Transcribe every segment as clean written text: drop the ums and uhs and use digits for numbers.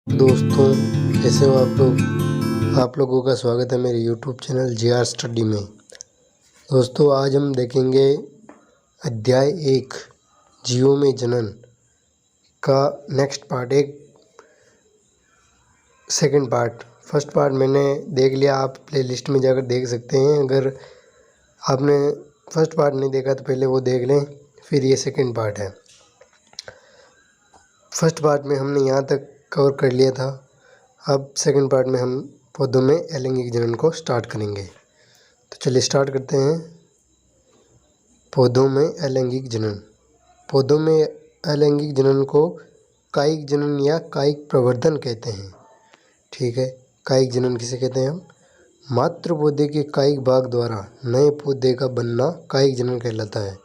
दोस्तों, कैसे हो आप लोग। आप लोगों का स्वागत है मेरे यूट्यूब चैनल JR स्टडी में। दोस्तों, आज हम देखेंगे अध्याय 1 जीवों में जनन का नेक्स्ट पार्ट, एक सेकंड पार्ट। फर्स्ट पार्ट मैंने देख लिया, आप प्लेलिस्ट में जाकर देख सकते हैं। अगर आपने फर्स्ट पार्ट नहीं देखा तो पहले वो देख लें, फिर ये सेकंड पार्ट है। फर्स्ट पार्ट में हमने यहाँ तक कवर कर लिया था। अब सेकंड पार्ट में हम पौधों में अलैंगिक जनन को स्टार्ट करेंगे। तो चलिए स्टार्ट करते हैं। पौधों में अलैंगिक जनन। पौधों में अलैंगिक जनन को कायिक जनन या कायिक प्रवर्धन कहते हैं। ठीक है, कायिक जनन किसे कहते हैं हम? मातृ पौधे के कायिक भाग द्वारा नए पौधे का बनना कायिक जनन कहलाता है।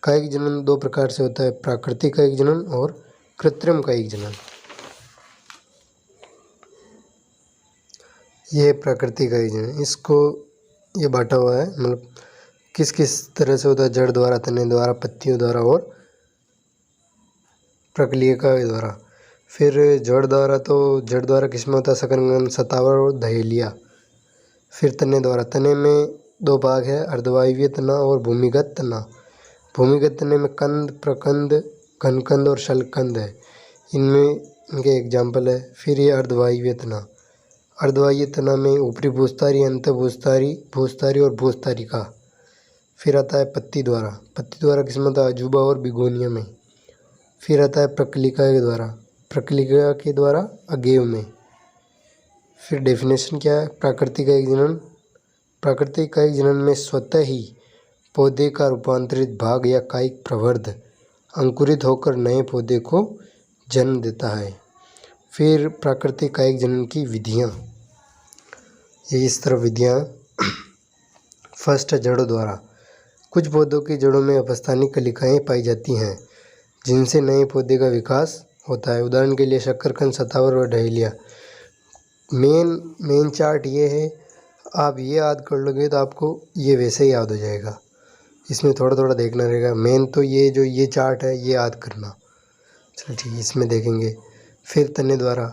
कायिक जनन दो प्रकार से होता है, प्राकृतिक कायिक जनन और कृत्रिम कायिक जनन। ये प्राकृतिक कायिक जनन, इसको ये बांटा हुआ है, मतलब किस किस तरह से होता है। जड़ द्वारा, तने द्वारा, पत्तियों द्वारा और प्रकलिका द्वारा। फिर जड़ द्वारा किसमें होता है? शकरकंद, शतावर और दहेलिया। फिर तने द्वारा, तने में दो भाग है, अर्धवायवीय तना और भूमिगत तना। भूमिगत तने में कंद, प्रकंद, घनकंद और शल्कंद है। इनमें इनके एग्जाम्पल है। फिर ये अर्धवायवीय तना। अर्धवायवीय तना में ऊपरी भूस्तारी, अंतःभूस्तारी, भूस्तारी और भूस्तारिका। फिर आता है पत्ती द्वारा। पत्ती द्वारा किसमें होता है? अजूबा और बिगोनिया में। फिर आता है प्रकलिका के द्वारा। प्रकलिका के द्वारा अगेव में। फिर डेफिनेशन क्या है? प्राकृतिक कायिक जनन। प्राकृतिक कायिक जनन में स्वतः ही पौधे का रूपांतरित भाग या कायिक प्रवर्ध अंकुरित होकर नए पौधे को जन्म देता है। फिर प्राकृतिक कायिक जनन की विधियाँ, ये इस तरह विधियाँ। फर्स्ट है जड़ों द्वारा। कुछ पौधों की जड़ों में अपस्थानिक कलिकाएँ पाई जाती हैं जिनसे नए पौधे का विकास होता है। उदाहरण के लिए शकरकंद, शतावर और डहेलिया। मेन चार्ट ये है, आप ये याद कर लोगे तो आपको ये वैसे ही याद हो जाएगा। इसमें थोड़ा थोड़ा देखना रहेगा। मेन तो ये चार्ट है, ये याद करना। चलो ठीक है, इसमें देखेंगे। फिर तने द्वारा।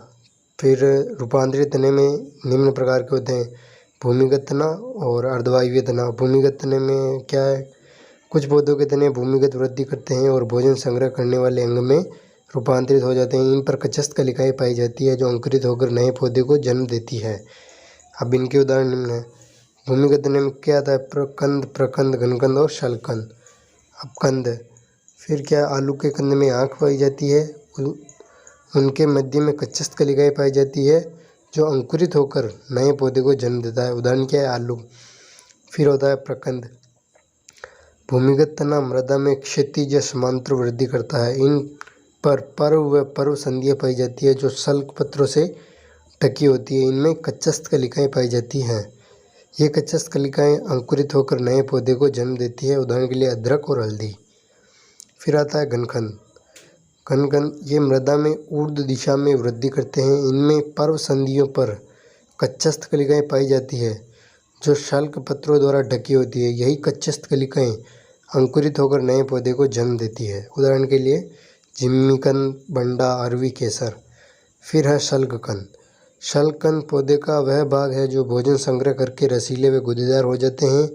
फिर रूपांतरित तने में निम्न प्रकार के होते हैं, भूमिगत तना और अर्धवायवीय तना। भूमिगत तने में क्या है? कुछ पौधों के तने भूमिगत वृद्धि करते हैं और भोजन संग्रह करने वाले अंग में रूपांतरित हो जाते हैं। इन पर कचस्थ कलिकाएँ पाई जाती है जो अंकुरित होकर नए पौधे को जन्म देती है। अब इनके उदाहरण निम्न है। भूमिगत तने में क्या आता है? प्रकंद, प्रकंद, घनकंद और शल्कंद। अब कंद, फिर क्या? आलू के कंद में आँख पाई जाती है, उनके मध्य में कच्चस्थ कलिकाएँ पाई जाती है जो अंकुरित होकर नए पौधे को जन्म देता है। उदाहरण क्या है? आलू। फिर होता है प्रकंद। भूमिगत तना मृदा में क्षैतिज या समांतर वृद्धि करता है। इन पर पर्व व पर्व संधियाँ पाई जाती है जो सल्क पत्रों से ढकी होती है। इनमें कच्चस्थ कलिकाएँ पाई जाती हैं। ये कच्चस्थ कलिकाएँ अंकुरित होकर नए पौधे को जन्म देती है। उदाहरण के लिए अदरक और हल्दी। फिर आता है घनकंद। घनकंद ये मृदा में ऊर्ध्व दिशा में वृद्धि करते हैं। इनमें पर्व संधियों पर कच्चस्थ कलिकाएँ पाई जाती है जो शल्क पत्रों द्वारा ढकी होती है। यही कच्चस्थ कलिकाएँ अंकुरित होकर नए पौधे को जन्म देती है। उदाहरण के लिए जिम्मीकंद, बंडा, अरवी, केसर। फिर है शल्ककंद। शल्ककंद पौधे का वह भाग है जो भोजन संग्रह करके रसीले व गुदेदार हो जाते हैं।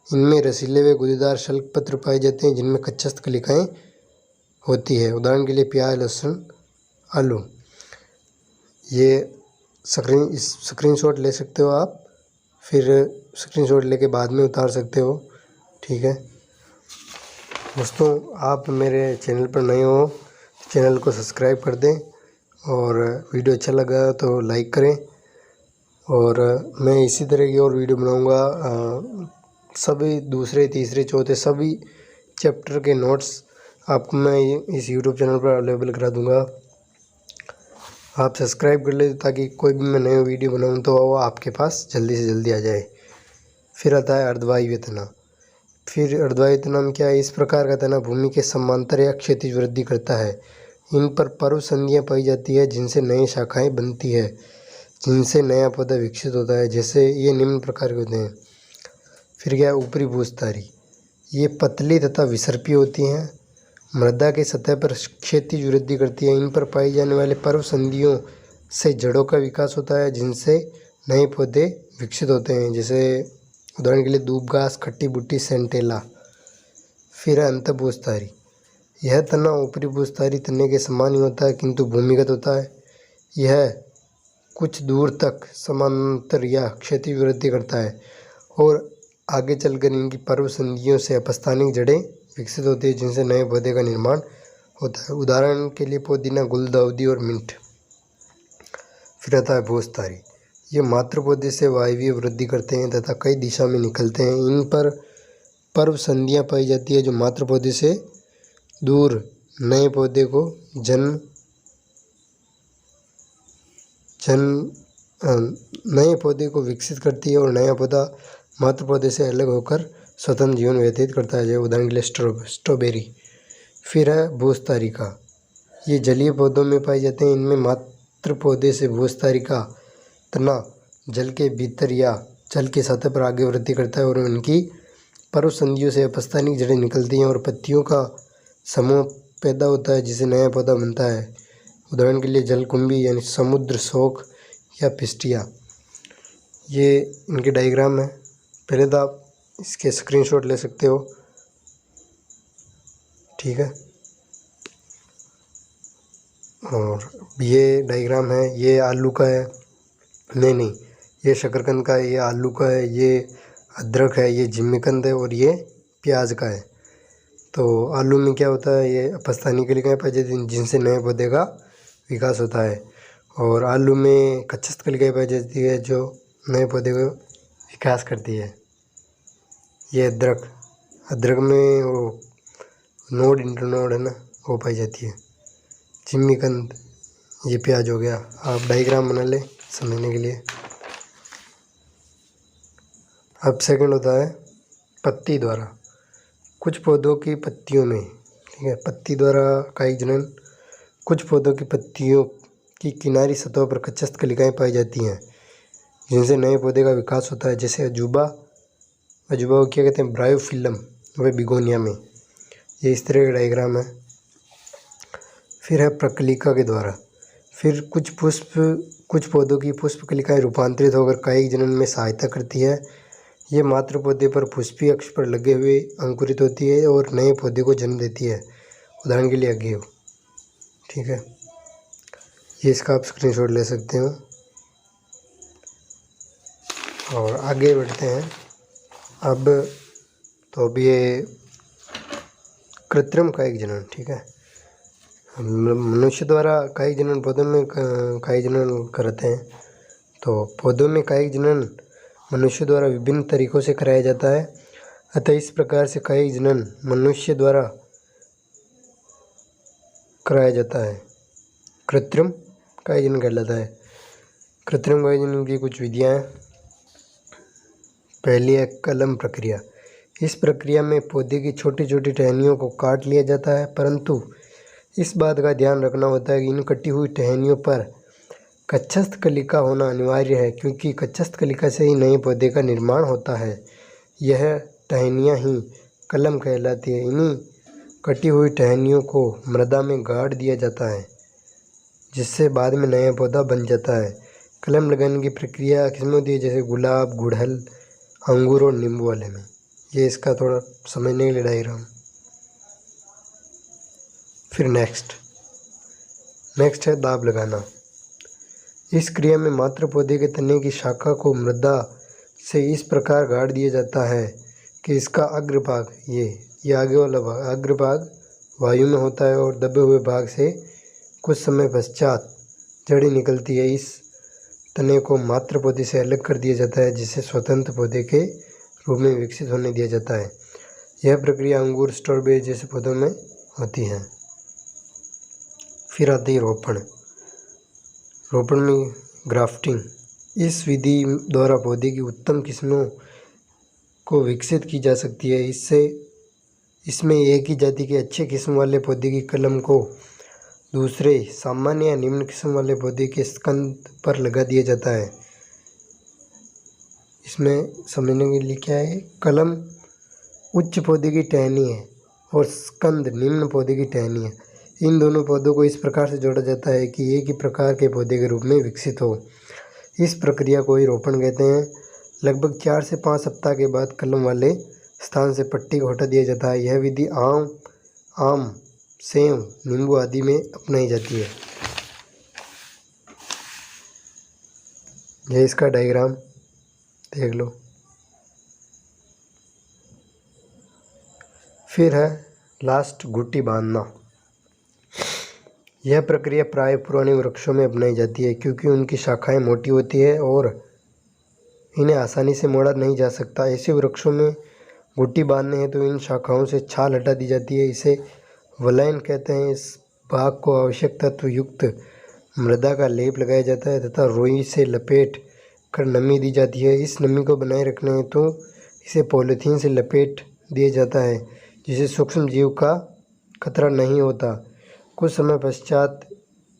इनमें रसीले व गुदेदार शल्क पत्र पाए जाते हैं जिनमें कच्चस्थ कलिकाएँ होती है। उदाहरण के लिए प्याज, लहसुन, आलू। ये स्क्रीनशॉट ले सकते हो आप, फिर स्क्रीनशॉट लेके बाद में उतार सकते हो। ठीक है दोस्तों, आप मेरे चैनल पर नए हो, चैनल को सब्सक्राइब कर दें और वीडियो अच्छा लगा तो लाइक करें। और मैं इसी तरह की और वीडियो बनाऊंगा। सभी दूसरे, तीसरे, चौथे सभी चैप्टर के नोट्स आपको मैं इस यूट्यूब चैनल पर अवेलेबल करा दूंगा। आप सब्सक्राइब कर ले ताकि कोई भी मैं नया वीडियो बनाऊँ तो वो आपके पास जल्दी से जल्दी आ जाए। फिर आता है अर्धवायवीय तना। फिर अर्धवायवीय तना में क्या है? इस प्रकार का तना भूमि के समांतर या क्षैतिज वृद्धि करता है। इन पर पर्व संधियाँ पाई जाती है जिनसे नई शाखाएँ बनती है, जिनसे नया पौधा विकसित होता है। जैसे ये निम्न प्रकार के होते हैं। फिर क्या है? ऊपरी भूस्तारी। ये पतली तथा विसर्पी होती हैं, मृदा के सतह पर क्षैतिज वृद्धि करती है। इन पर पाई जाने वाले पर्व संधियों से जड़ों का विकास होता है जिनसे नए पौधे विकसित होते हैं। जैसे उदाहरण के लिए दूब घास, खट्टी बूटी, सेंटेला। फिर है अंतःभूस्थारी। यह तना ऊपरी भूस्थारी तने के समान ही होता है किंतु भूमिगत होता है। यह कुछ दूर तक समांतर या क्षैतिज वृद्धि करता है और आगे चलकर इनकी पर्व संधियों से अपस्थानिक जड़ें विकसित होती है जिनसे नए पौधे का निर्माण होता है। उदाहरण के लिए पुदीना, गुलदाउदी और मिंट। फिर आता है भूस्थारी। ये मातृ पौधे से वायवीय वृद्धि करते हैं तथा कई दिशा में निकलते हैं। इन पर पर्व संधियाँ पाई जाती है जो मातृ पौधे से दूर नए पौधे को नए पौधे को विकसित करती है और नया पौधा मातृ पौधे से अलग होकर स्वतंत्र जीवन व्यतीत करता है। जैसे उदाहरण के लिए स्ट्रॉबेरी। फिर है भूस्थारिका। ये जलीय पौधों में पाए जाते हैं। इनमें मातृ पौधे से भूस्थारिका तना जल के भीतर या जल की सतह पर आगे वृद्धि करता है और उनकी पर्व संधियों से अपस्थानिक जड़ें निकलती हैं और पत्तियों का समूह पैदा होता है जिसे नया पौधा बनता है। उदाहरण के लिए जलकुंभी यानी समुद्र शोक या पिस्टिया। ये इनके डायग्राम है। पहले तो आप इसके स्क्रीनशॉट ले सकते हो, ठीक है। और ये डायग्राम है, ये आलू का है, नहीं ये शकरकंद का है, ये आलू का है, ये अदरक है, ये जिमीकंद है और ये प्याज का है। तो आलू में क्या होता है, ये अपस्थानिक कलिकाएं पाई जाती हैं जिनसे नए पौधे का विकास होता है। और आलू में कच्छस्थ कलिकाएं पाई जाती है जो नए पौधे को विकास करती है। ये अदरक में वो नोड इंटरनोड है ना, वो पाई जाती है। जिमीकंद, ये प्याज हो गया। आप डायग्राम बना ले समझने के लिए। अब सेकंड होता है पत्ती द्वारा। कुछ पौधों की पत्तियों में, ठीक है, पत्ती द्वारा कायिक जनन। कुछ पौधों की पत्तियों की किनारी सतहों पर कच्छस्थ कलिकाएं पाई जाती हैं जिनसे नए पौधे का विकास होता है। जैसे अजूबा को क्या कहते हैं, ब्रायोफिलम, व बिगोनिया में। ये इस तरह का डायग्राम है। फिर है प्रकलिका के द्वारा। फिर कुछ पौधों की पुष्प कलिकाएं रूपांतरित होकर कायिक जनन में सहायता करती है। ये मातृ पौधे पर पुष्पीय अक्ष पर लगे हुए अंकुरित होती है और नए पौधे को जन्म देती है। उदाहरण के लिए अगेव, ठीक है। ये इसका आप स्क्रीनशॉट ले सकते हो। और आगे बढ़ते हैं। अब ये कृत्रिम कायिक जनन, ठीक है। मनुष्य द्वारा कायिक जनन पौधों में कायिक जनन करते हैं। तो पौधों में कायिक जनन मनुष्य द्वारा विभिन्न तरीकों से कराया जाता है। अतः इस प्रकार से कायिक जनन मनुष्य द्वारा कराया जाता है कृत्रिम कायिक जनन कहलाता है। कृत्रिम कायिक जनन की कुछ विधियाँ हैं। पहली है कलम प्रक्रिया। इस प्रक्रिया में पौधे की छोटी छोटी टहनियों को काट लिया जाता है, परंतु इस बात का ध्यान रखना होता है कि इन कटी हुई टहनियों पर कच्छस्थ कलिका होना अनिवार्य है, क्योंकि कच्छस्थ कलिका से ही नए पौधे का निर्माण होता है। यह टहनियाँ ही कलम कहलाती है। इन्हीं कटी हुई टहनियों को मृदा में गाड़ दिया जाता है जिससे बाद में नया पौधा बन जाता है। कलम लगाने की प्रक्रिया किसमें होती है, जैसे गुलाब, गुड़हल, अंगूर और नींबू वाले में। ये इसका थोड़ा समझने के लिए डायग्राम। फिर नेक्स्ट है दाब लगाना। इस क्रिया में मात्र पौधे के तने की शाखा को मृदा से इस प्रकार गाड़ दिया जाता है कि इसका अग्रभाग, ये आगे वाला भाग, अग्रभाग वायु में होता है और दबे हुए भाग से कुछ समय पश्चात जड़ी निकलती है। इस तने को मात्र पौधे से अलग कर दिया जाता है जिसे स्वतंत्र पौधे के रूप में विकसित होने दिया जाता है। यह प्रक्रिया अंगूर, स्ट्रॉबेरी जैसे पौधों में होती है। फिर आती है रोपण में ग्राफ्टिंग। इस विधि द्वारा पौधे की उत्तम किस्मों को विकसित की जा सकती है। इसमें एक ही जाति के अच्छे किस्म वाले पौधे की कलम को दूसरे सामान्य या निम्न किस्म वाले पौधे के स्कंद पर लगा दिया जाता है। इसमें समझने के लिए क्या है, कलम उच्च पौधे की टहनी है और स्कंद निम्न पौधे की टहनी है। इन दोनों पौधों को इस प्रकार से जोड़ा जाता है कि एक ही प्रकार के पौधे के रूप में विकसित हो। इस प्रक्रिया को ही रोपण कहते हैं। लगभग 4 से 5 सप्ताह के बाद कलम वाले स्थान से पट्टी को हटा दिया जाता है। यह विधि आम, सेव, नींबू आदि में अपनाई जाती है। यह इसका डायग्राम देख लो। फिर है लास्ट गुट्टी बांधना। यह प्रक्रिया प्राय पुराने वृक्षों में अपनाई जाती है क्योंकि उनकी शाखाएं मोटी होती है और इन्हें आसानी से मोड़ा नहीं जा सकता। ऐसे वृक्षों में गुट्टी बांधने हैं तो इन शाखाओं से छाल हटा दी जाती है। इसे वलयन कहते हैं। इस भाग को आवश्यक तत्व युक्त मृदा का लेप लगाया जाता है तथा रुई से लपेट कर नमी दी जाती है। इस नमी को बनाए रखने हेतु इसे पॉलीथीन से लपेट दिया जाता है जिससे सूक्ष्म जीव का खतरा नहीं होता। कुछ समय पश्चात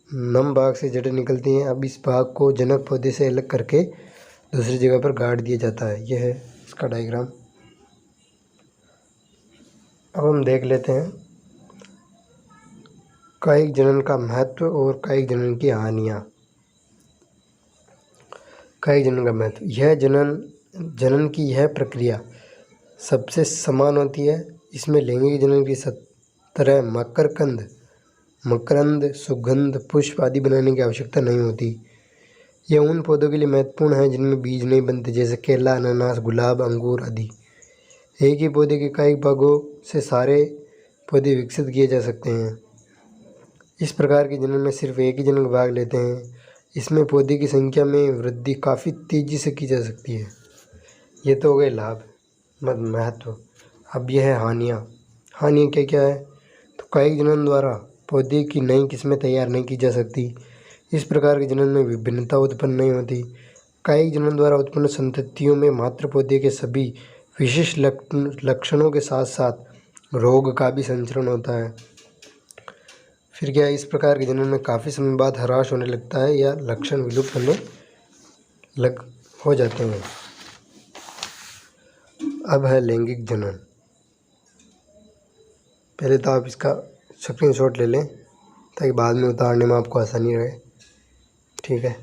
नम भाग से जड़ें निकलती हैं। अब इस भाग को जनक पौधे से अलग करके दूसरी जगह पर गाड़ दिया जाता है। यह है इसका डायग्राम। अब हम देख लेते हैं कायिक जनन का महत्व और कायिक जनन की हानियाँ। कायिक जनन का महत्व। यह जनन की यह प्रक्रिया सबसे समान होती है। इसमें लैंगिक जनन की तरह मकरंद, सुगंध, पुष्प आदि बनाने की आवश्यकता नहीं होती। यह उन पौधों के लिए महत्वपूर्ण है जिनमें बीज नहीं बनते, जैसे केला, अनानास, गुलाब, अंगूर आदि। एक ही पौधे के कई भागों से सारे पौधे विकसित किए जा सकते हैं। इस प्रकार के जनन में सिर्फ एक ही जनक भाग लेते हैं। इसमें पौधे की संख्या में वृद्धि काफ़ी तेज़ी से की जा सकती है। ये तो हो गए लाभ, महत्व। अब यह है हानियाँ। हानियाँ क्या क्या है? तो कायिक जनन द्वारा पौधे की नई किस्में तैयार नहीं की जा सकती। इस प्रकार के जनन में विभिन्नता उत्पन्न नहीं होती। कायिक जनन द्वारा उत्पन्न संततियों में मात्र पौधे के सभी विशिष्ट लक्षणों के साथ साथ रोग का भी संचरण होता है। फिर क्या, इस प्रकार के जनन में काफ़ी समय बाद ह्रास होने लगता है या लक्षण विलुप्त होने हो जाते हैं। अब है लैंगिक जनन। पहले तो आप इसका स्क्रीनशॉट ले लें ताकि बाद में उतारने में आपको आसानी रहे। ठीक है,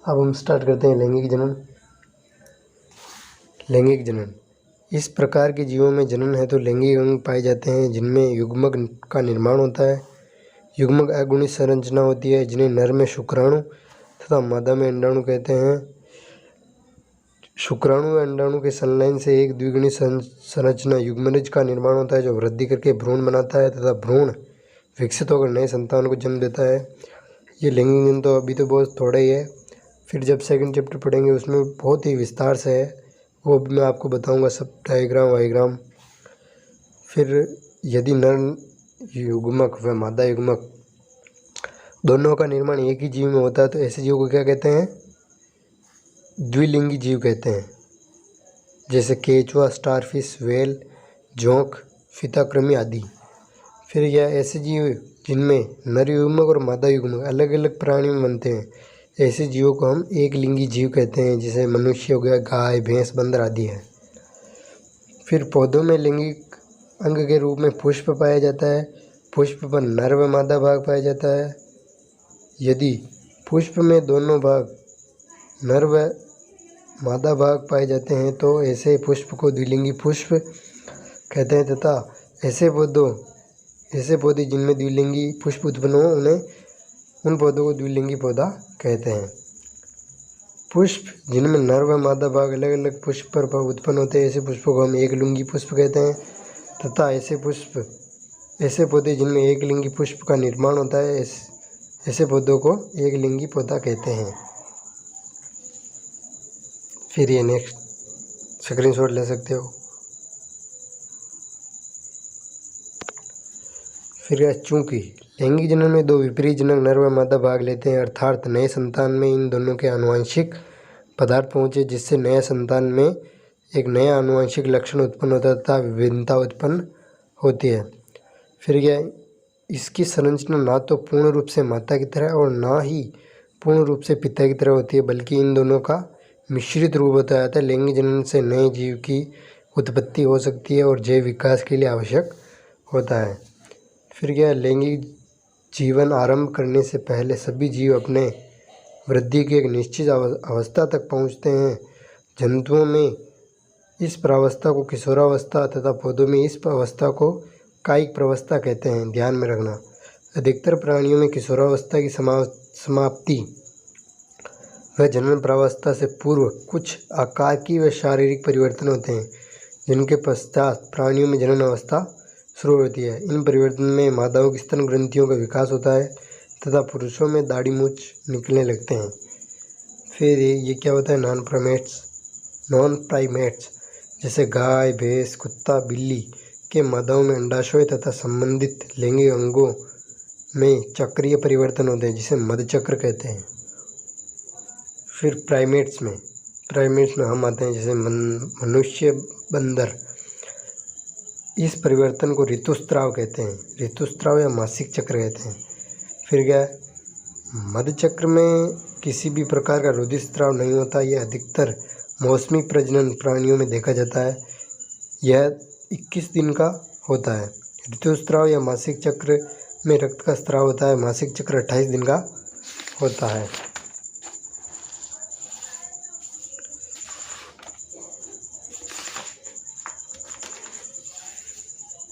अब हम स्टार्ट करते हैं लैंगिक जनन। लैंगिक जनन। इस प्रकार के जीवों में जनन है तो लैंगिक अंग पाए जाते हैं जिनमें युग्मक का निर्माण होता है। युग्मक अगुणित संरचना होती है जिन्हें नर में शुक्राणु तथा मादा में अंडाणु कहते हैं। शुक्राणु व अंडाणु के संलयन से एक द्विगुणित संरचना युग्मनज का निर्माण होता है जो वृद्धि करके भ्रूण बनाता है तथा भ्रूण विकसित होकर नए संतान को जन्म देता है। ये लैंगिक जनन तो अभी तो बहुत थोड़ा ही है। फिर जब सेकंड चैप्टर पढ़ेंगे उसमें बहुत ही विस्तार से है, वो भी मैं आपको बताऊंगा, सब डायग्राम वाइग्राम। फिर यदि नर युग्मक व मादा युग्मक दोनों का निर्माण एक ही जीव में होता है तो ऐसे जीव को क्या कहते हैं? द्विलिंगी जीव कहते हैं, जैसे केचुआ, स्टारफिश, व्हेल, जोंक, फीताकृमि आदि। फिर यह ऐसे जीव जिनमें नर युग्मक और मादा युग्मक अलग अलग प्राणी में बनते हैं, ऐसे जीवों को हम एक लिंगी जीव कहते हैं, जैसे मनुष्य हो गया, गाय, भैंस, बंदर आदि है। फिर पौधों में लैंगिक अंग के रूप में पुष्प पाया जाता है। पुष्प पर नर व मादा भाग पाया जाता है। यदि पुष्प में दोनों भाग नर व मादा भाग पाए जाते हैं तो ऐसे पुष्प को द्विलिंगी पुष्प कहते हैं तथा ऐसे पौधे जिनमें द्विलिंगी पुष्प उत्पन्न हो उन पौधों को द्विलिंगी पौधा कहते हैं। पुष्प जिनमें नर व मादा भाग अलग अलग पुष्प पर उत्पन्न होते हैं, ऐसे पुष्पों को हम एक लिंगी पुष्प कहते हैं तथा ऐसे पौधे जिनमें एक लिंगी पुष्प का निर्माण होता है, ऐसे पौधों को एक लिंगी पौधा कहते हैं। फिर ये नेक्स्ट स्क्रीनशॉट ले सकते हो। फिर चूंकि लैंगिक जनन में दो विपरीत जनक नर व मादा भाग लेते हैं, अर्थात नए संतान में इन दोनों के आनुवंशिक पदार्थ पहुँचे जिससे नए संतान में एक नया आनुवंशिक लक्षण उत्पन्न होता है तथा विभिन्नता उत्पन्न होती है। फिर यह इसकी संरचना ना तो पूर्ण रूप से माता की तरह और ना ही पूर्ण रूप से पिता की तरह होती है, बल्कि इन दोनों का मिश्रित रूप होता है। लैंगिक जनन से नए जीव की उत्पत्ति हो सकती है और जैव विकास के लिए आवश्यक होता है। फिर क्या, लैंगिक जीवन आरंभ करने से पहले सभी जीव अपने वृद्धि की एक निश्चित अवस्था तक पहुँचते हैं। जंतुओं में इस प्रावस्था को किशोरावस्था तथा पौधों में इस अवस्था को कायिक प्रावस्था कहते हैं। ध्यान में रखना, अधिकतर प्राणियों में किशोरावस्था की समाप्ति व जनन प्रावस्था से पूर्व कुछ आकार की व शारीरिक परिवर्तन होते हैं, जिनके पश्चात प्राणियों में जनन अवस्था शुरू होती है। इन परिवर्तन में मादाओं की स्तन ग्रंथियों का विकास होता है तथा पुरुषों में दाढ़ी मूंछ निकलने लगते हैं। फिर ये क्या होता है, नॉन प्राइमेट्स जैसे गाय, भैंस, कुत्ता, बिल्ली के मादाओं में अंडाशय तथा संबंधित लैंगिक अंगों में चक्रीय परिवर्तन होते हैं, जिसे मधुचक्र कहते हैं। फिर प्राइमेट्स में हम आते हैं, जैसे मनुष्य, बंदर। इस परिवर्तन को ऋतुस्राव कहते हैं, ऋतुस्राव या मासिक चक्र कहते हैं। फिर क्या, मधुचक्र में किसी भी प्रकार का रुधिरस्राव नहीं होता। यह अधिकतर मौसमी प्रजनन प्राणियों में देखा जाता है। यह 21 दिन का होता है। ऋतुस्राव या मासिक चक्र में रक्त का स्राव होता है। मासिक चक्र 28 दिन का होता है।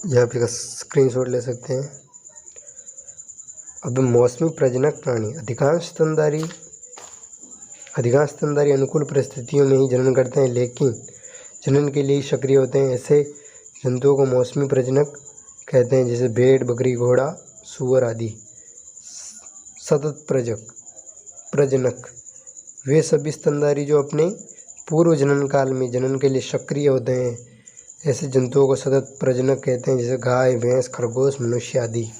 यहाँ पे स्क्रीनशॉट ले सकते हैं। अब मौसमी प्रजनक प्राणी, अधिकांश स्तनधारी अनुकूल परिस्थितियों में ही जनन करते हैं, लेकिन जनन के लिए सक्रिय होते हैं। ऐसे जंतुओं को मौसमी प्रजनक कहते हैं, जैसे भेड़, बकरी, घोड़ा, सूअर आदि। सतत प्रजनक वे सभी स्तनधारी जो अपने पूर्व जनन काल में जनन के लिए सक्रिय होते हैं। ऐसे जंतुओं को सतत प्रजनक कहते हैं, जैसे गाय, भैंस, खरगोश, मनुष्य आदि।